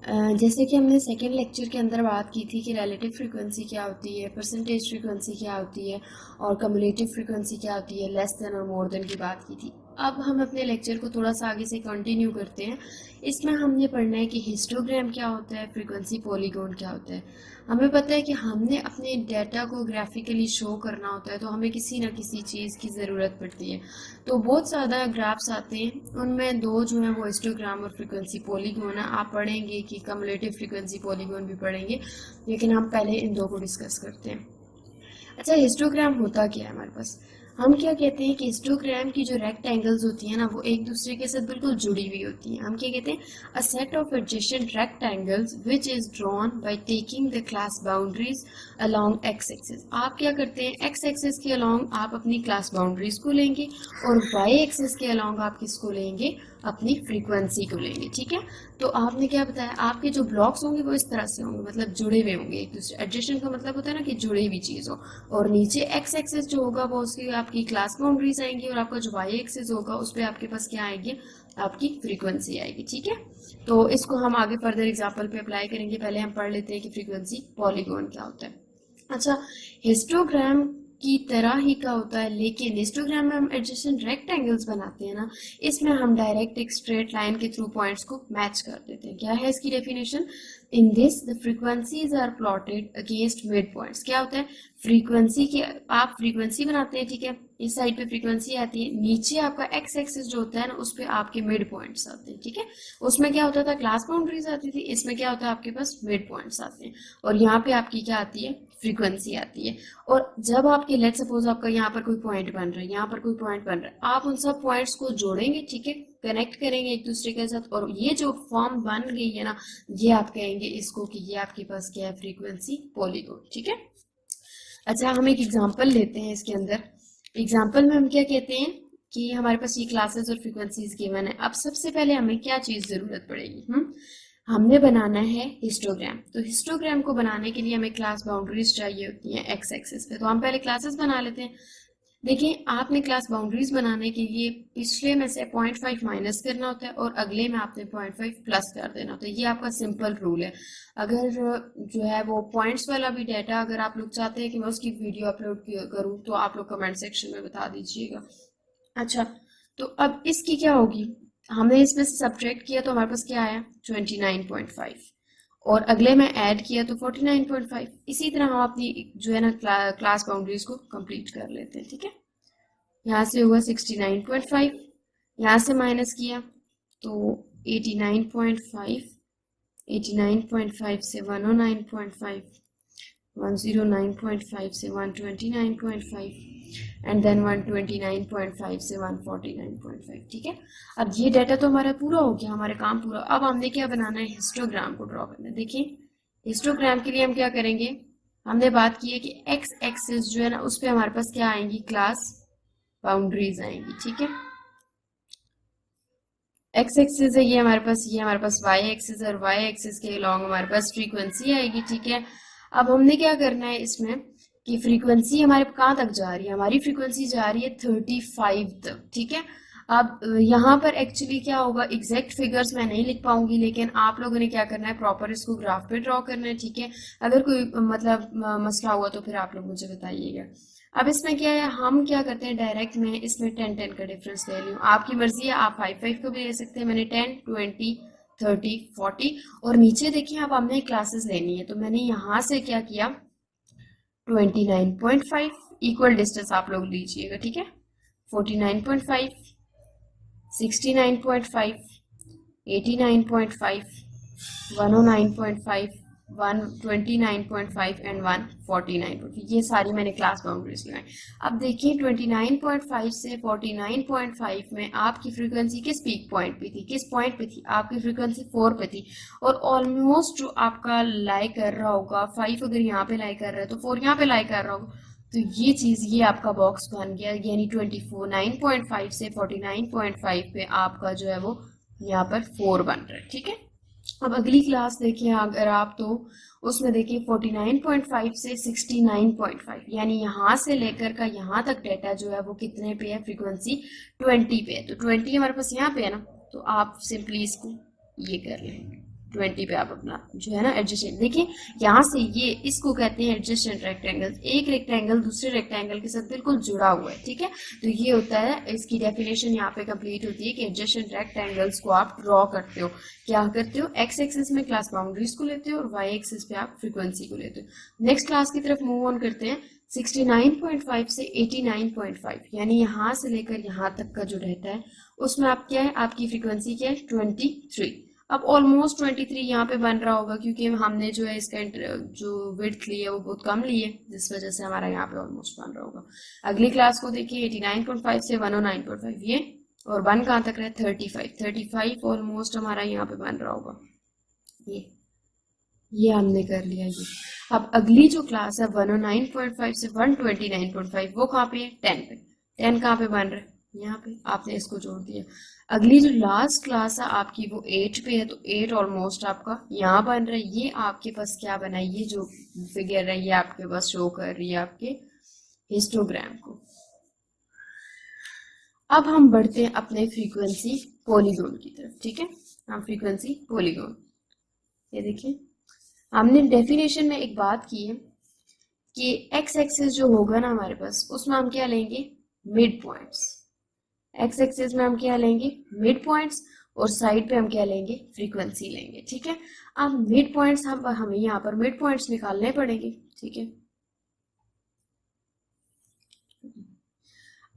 जैसे कि हमने सेकेंड लेक्चर के अंदर बात की थी कि रिलेटिव फ्रीक्वेंसी क्या होती है, परसेंटेज फ्रीक्वेंसी क्या होती है और कम्युलेटिव फ्रीक्वेंसी क्या होती है, लेस देन और मोर देन की बात की थी। अब हम अपने लेक्चर को थोड़ा सा आगे से कंटिन्यू करते हैं। इसमें हमने पढ़ना है कि हिस्टोग्राम क्या होता है, फ्रीक्वेंसी पॉलीगॉन क्या होता है। हमें पता है कि हमने अपने डाटा को ग्राफिकली शो करना होता है तो हमें किसी न किसी चीज़ की ज़रूरत पड़ती है। तो बहुत ज़्यादा ग्राफ्स आते हैं, उनमें दो जो हैं वो हिस्टोग्राम और फ्रीक्वेंसी पॉलीगॉन है। आप पढ़ेंगे कि कम्युलेटिव फ्रीक्वेंसी पॉलीगॉन भी पढ़ेंगे, लेकिन हम पहले इन दो को डिस्कस करते हैं। अच्छा, हिस्टोग्राम होता क्या है हमारे पास? हम क्या कहते हैं कि हिस्टोग्राम की जो रेक्टेंगल्स होती हैं ना, वो एक दूसरे के साथ बिल्कुल जुड़ी हुई होती हैं। हम क्या कहते हैं? A set of adjacent rectangles which is drawn by taking the class boundaries along x axis. आप क्या करते हैं? एक्स एक्सिस के अलोंग आप अपनी क्लास बाउंड्रीज को लेंगे और वाई एक्सिस के अलोंग आप किसको लेंगे? अपनी फ्रीक्वेंसी को लेंगे। ठीक है, तो आपने क्या बताया, आपके जो ब्लॉक्स होंगे वो इस तरह से होंगे, मतलब जुड़े हुए होंगे एक दूसरे। एडजेसेंट का मतलब होता है ना कि जुड़ी हुई चीज़ हो। और नीचे एक्स एक्सिस जो होगा वो उसकी आपकी क्लास बाउंड्रीज आएंगी और आपका जो वाई एक्सिस होगा उस पर आपके पास क्या आएगी? आपकी फ्रीक्वेंसी आएगी। ठीक है, तो इसको हम आगे फर्दर एग्जाम्पल पे अप्लाई करेंगे। पहले हम पढ़ लेते हैं कि फ्रीक्वेंसी पॉलीगॉन क्या होता है। अच्छा, हिस्टोग्राम की तरह ही का होता है, लेकिन हिस्टोग्राम में हम एडजेसेंट रेक्टेंगल्स बनाते हैं ना, इसमें हम डायरेक्ट एक स्ट्रेट लाइन के थ्रू पॉइंट्स को मैच कर देते हैं। क्या है इसकी definition? In this the frequencies are plotted against mid points. क्या होता है? फ्रीक्वेंसी के आप फ्रीक्वेंसी बनाते हैं, ठीक है, इस साइड पे फ्रीक्वेंसी आती है, नीचे आपका एक्स एक्सिस जो होता है ना उस पर आपके मिड पॉइंट्स आते हैं। ठीक है, उसमें क्या होता था? क्लास बाउंड्रीज आती थी, इसमें क्या होता है? आपके पास मिड पॉइंट्स आते हैं और यहाँ पे आपकी क्या आती है? फ्रीक्वेंसी आती है। और जब आपके लेट सपोज आपका यहाँ पर कोई पॉइंट बन रहा है, यहाँ पर कोई पॉइंट बन रहा है, आप उन सब पॉइंट्स को जोड़ेंगे, ठीक है, कनेक्ट करेंगे एक दूसरे के साथ, और ये जो फॉर्म बन गई है ना, ये आप कहेंगे इसको कि ये आपके पास क्या है? Frequency polygon. ठीक है, अच्छा हम एक एग्जांपल लेते हैं इसके अंदर। एग्जांपल में हम क्या कहते हैं कि हमारे पास ये क्लासेस और फ्रीक्वेंसीज गिवन है। अब सबसे पहले हमें क्या चीज जरूरत पड़ेगी? हमने बनाना है हिस्टोग्राम। तो हिस्टोग्राम को बनाने के लिए हमें क्लास बाउंड्रीज चाहिए होती हैं एक्स एक्सिस पे। तो हम पहले क्लासेस बना लेते हैं। देखिए, आपने क्लास बाउंड्रीज बनाने के लिए पिछले में से 0.5 माइनस करना होता है और अगले में आपने 0.5 प्लस कर देना होता है। ये आपका सिंपल रूल है। अगर जो है वो पॉइंट्स वाला भी डाटा अगर आप लोग चाहते हैं कि मैं उसकी वीडियो अपलोड करूँ तो आप लोग कमेंट सेक्शन में बता दीजिएगा। अच्छा, तो अब इसकी क्या होगी? हमने इसमें से सब्ट्रैक्ट किया तो हमारे पास क्या आया? 29.5, और अगले में ऐड किया तो 49.5। इसी तरह हम अपनी जो है ना क्लास बाउंड्रीज को कंप्लीट कर लेते हैं। ठीक है, यहाँ से हुआ 69.5, यहाँ से माइनस किया तो 89.5, 89.5 से 109.5, 109.5 से 129.5 एंड देन 129.5 से 149.5। ठीक है, अब ये डाटा तो हमारा पूरा हो गया, हमारा काम पूरा। अब हमने क्या बनाना है? हिस्टोग्राम को ड्रॉ करना है। देखिए, हिस्टोग्राम के लिए हम क्या करेंगे? हमने बात की है कि एक्स एक्सिस जो है ना उस पर हमारे पास क्या आएंगी? क्लास बाउंड्रीज आएंगी। ठीक है, एक्स एक्सिस है ये हमारे पास, ये हमारे पास वाई एक्सिस है और वाई एक्सिस के अलॉन्ग हमारे पास फ्रीक्वेंसी आएगी। ठीक है, अब हमने क्या करना है इसमें कि फ्रीक्वेंसी हमारे कहाँ तक जा रही है? हमारी फ्रीक्वेंसी जा रही है 35 तक। ठीक है, अब यहाँ पर एक्चुअली क्या होगा, एग्जैक्ट फिगर्स मैं नहीं लिख पाऊंगी, लेकिन आप लोगों ने क्या करना है? प्रॉपर इसको ग्राफ पे ड्रॉ करना है। ठीक है, अगर कोई मतलब मसला हुआ तो फिर आप लोग मुझे बताइएगा। अब इसमें क्या है, हम क्या करते हैं डायरेक्ट में इसमें 10-10 का डिफरेंस ले लूँ। आपकी मर्जी है, आप 5-5 को भी ले सकते हैं। मैंने 10, 20, 30, 40, और नीचे देखिए अब हमने क्लासेस लेनी है तो मैंने यहाँ से क्या किया? 29.5 इक्वल डिस्टेंस आप लोग लीजिएगा। ठीक है, 49.5, 69.5, 89.5, 109.5, 129.5 एंड 149.5, ये सारी मैंने क्लास बाउंड्रीज लगाई। अब देखिए 29.5 से 49.5 में आपकी फ्रीक्वेंसी किस पीक पॉइंट पे थी? किस पॉइंट पे थी? आपकी फ्रीक्वेंसी 4 पे थी, और ऑलमोस्ट जो आपका लाई कर रहा होगा 5 अगर यहाँ पे लाई कर रहा है तो 4 यहाँ पे लाई कर रहा होगा। तो ये चीज, ये आपका बॉक्स बन गया, यानी 29.5 से 49.5 पे आपका जो है वो यहाँ पर 4 बन रहा है। ठीक है, अब अगली क्लास देखिए अगर आप, तो उसमें देखिए 49.5 से 69.5, यानी यहाँ से लेकर का यहाँ तक डेटा जो है वो कितने पे है? फ्रीक्वेंसी 20 पे है। तो 20 हमारे पास यहाँ पे है ना, तो आप सिंपली इसको ये कर लेंगे। 20 पे आप अपना जो है ना एडजेसेंट, देखिए यहाँ से ये इसको कहते हैं एडजेसेंट रेक्टेंगल, एक रेक्टेंगल दूसरे रेक्टेंगल के साथ बिल्कुल जुड़ा हुआ है, ठीक है। तो ये होता है, इसकी डेफिनेशन यहाँ पे कंप्लीट होती है कि एडजेसेंट रेक्टेंगल्स को आप ड्रॉ करते हो, क्या करते हो, एक्स एक्सिस में क्लास बाउंड्रीज को लेते हो और वाई एक्सिस पे आप फ्रीक्वेंसी को लेते हो। नेक्स्ट क्लास की तरफ मूव ऑन करते हैं। 69.5 से 89.5 यानी यहाँ से लेकर यहाँ तक का जो रहता है उसमें आप क्या है, आपकी फ्रीक्वेंसी क्या है, 23। अब ऑलमोस्ट 23 यहाँ पे बन रहा होगा क्योंकि हमने जो है इसका जो विड्थ ली है वो बहुत कम ली है, जिस वजह से हमारा यहाँ पे ऑलमोस्ट बन रहा होगा। अगली क्लास को देखिए 89.5 से 109.5 ये, और 1 कहाँ तक रहा है, 35 ऑलमोस्ट हमारा यहाँ पे बन रहा होगा। ये हमने कर लिया ये। अब अगली जो क्लास है 109.5 से 129.5 वो कहाँ पे है, 10 पे। 10 कहाँ पे बन रहा है, यहाँ पे, आपने इसको जोड़ दिया। अगली जो लास्ट क्लास है आपकी वो 8 पे है, तो 8 ऑलमोस्ट आपका यहाँ बन रहा है। ये आपके पास क्या बना है, ये जो फिगर है ये आपके पास शो कर रही है आपके हिस्टोग्राम को। अब हम बढ़ते हैं अपने फ्रीक्वेंसी पॉलीगॉन की तरफ, ठीक है। हम फ्रीक्वेंसी पॉलीगॉन, ये देखिए हमने डेफिनेशन में एक बात की है कि एक्स एक्सिस जो होगा ना हमारे पास उसमें हम क्या लेंगे, मिड पॉइंट्स। एक्स एक्सिस में हम क्या लेंगे, मिड पॉइंट्स, और साइड पे हम क्या लेंगे, फ्रीक्वेंसी लेंगे, ठीक है। अब मिड पॉइंट्स हमें यहाँ पर मिड पॉइंट्स निकालने पड़ेंगे, ठीक है।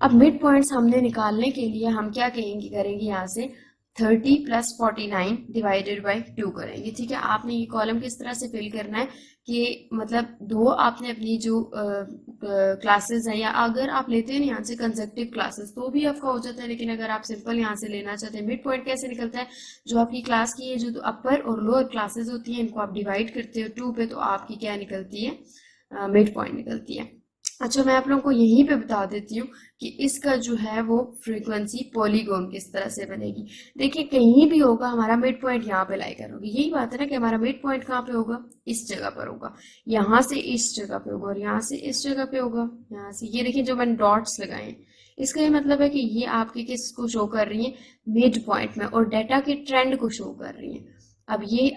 अब मिड पॉइंट्स हमने निकालने के लिए हम क्या करेंगे यहाँ से 30 + 49 डिवाइडेड बाई 2 करेंगे, ठीक है। आपने ये कॉलम किस तरह से फिल करना है कि मतलब दो आपने अपनी जो क्लासेस है, या अगर आप लेते हैं यहाँ से कंसेक्टिव क्लासेस तो भी आपका हो जाता है, लेकिन अगर आप सिंपल यहाँ से लेना चाहते हैं, मिड पॉइंट कैसे निकलता है, जो आपकी क्लास की है जो अपर और लोअर क्लासेस होती हैं इनको आप डिवाइड करते हो 2 पे, तो आपकी क्या निकलती है, मिड पॉइंट निकलती है। अच्छा, मैं आप लोगों को यहीं पे बता देती हूँ कि इसका जो है वो फ्रीक्वेंसी पॉलीगॉन किस तरह से बनेगी। देखिए कहीं भी होगा हमारा मिड पॉइंट यहाँ पे लाई करोगे, यही बात है ना कि हमारा मिड पॉइंट कहाँ पे होगा, इस जगह पर होगा, यहाँ से इस जगह पे होगा और यहाँ से इस जगह पे होगा, यहाँ से। ये देखिए जो मैंने डॉट्स लगाए हैं इसका ये मतलब है कि ये आपके किस को शो कर रही है, मिड पॉइंट में, और डेटा के ट्रेंड को शो कर रही है। अब ये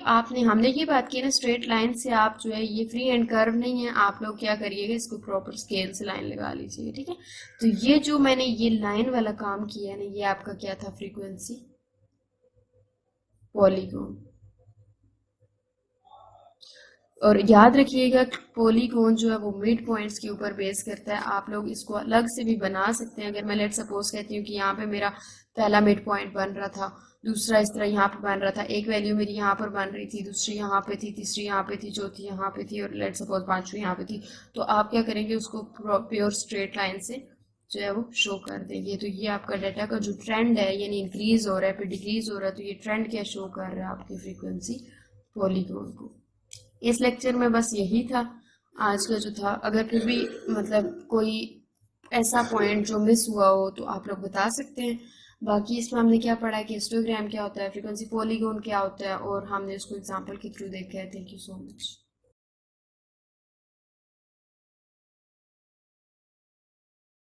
हमने ये बात की ना, स्ट्रेट लाइन से आप जो है, ये फ्री एंड कर्व नहीं है, आप लोग क्या करिएगा, इसको प्रॉपर स्केल से लाइन लगा लीजिए, ठीक है। तो ये जो मैंने ये लाइन वाला काम किया है ना, ये आपका क्या था, फ्रीक्वेंसी पॉलीगॉन। और याद रखिएगा पॉलीगॉन जो है वो मिड पॉइंट्स के ऊपर बेस करता है। आप लोग इसको अलग से भी बना सकते हैं। अगर मैं लेट सपोज कहती हूँ कि यहाँ पे मेरा पहला मिड पॉइंट बन रहा था, दूसरा इस तरह यहाँ पे बन रहा था, एक वैल्यू मेरी यहाँ पर बन रही थी, दूसरी यहाँ पे थी, तीसरी यहाँ पे थी, चौथी यहाँ पे थी, और लेट सपोज पांचवी यहाँ पे थी, तो आप क्या करेंगे, उसको प्योर स्ट्रेट लाइन से जो है वो शो कर देंगे। तो ये आपका डाटा का जो ट्रेंड है, यानी इंक्रीज हो रहा है फिर डिक्रीज हो रहा है, तो ये ट्रेंड क्या शो कर रहा है, आपकी फ्रीक्वेंसी पॉलीगॉन को। इस लेक्चर में बस यही था आज का जो था। अगर फिर भी मतलब कोई ऐसा पॉइंट जो मिस हुआ हो तो आप लोग बता सकते हैं। बाकी इसमें हमने क्या पढ़ा है कि हिस्टोग्राम क्या होता है, फ्रीक्वेंसी पॉलीगॉन क्या होता है, और हमने उसको एग्जांपल के थ्रू देखा है। Thank you so much.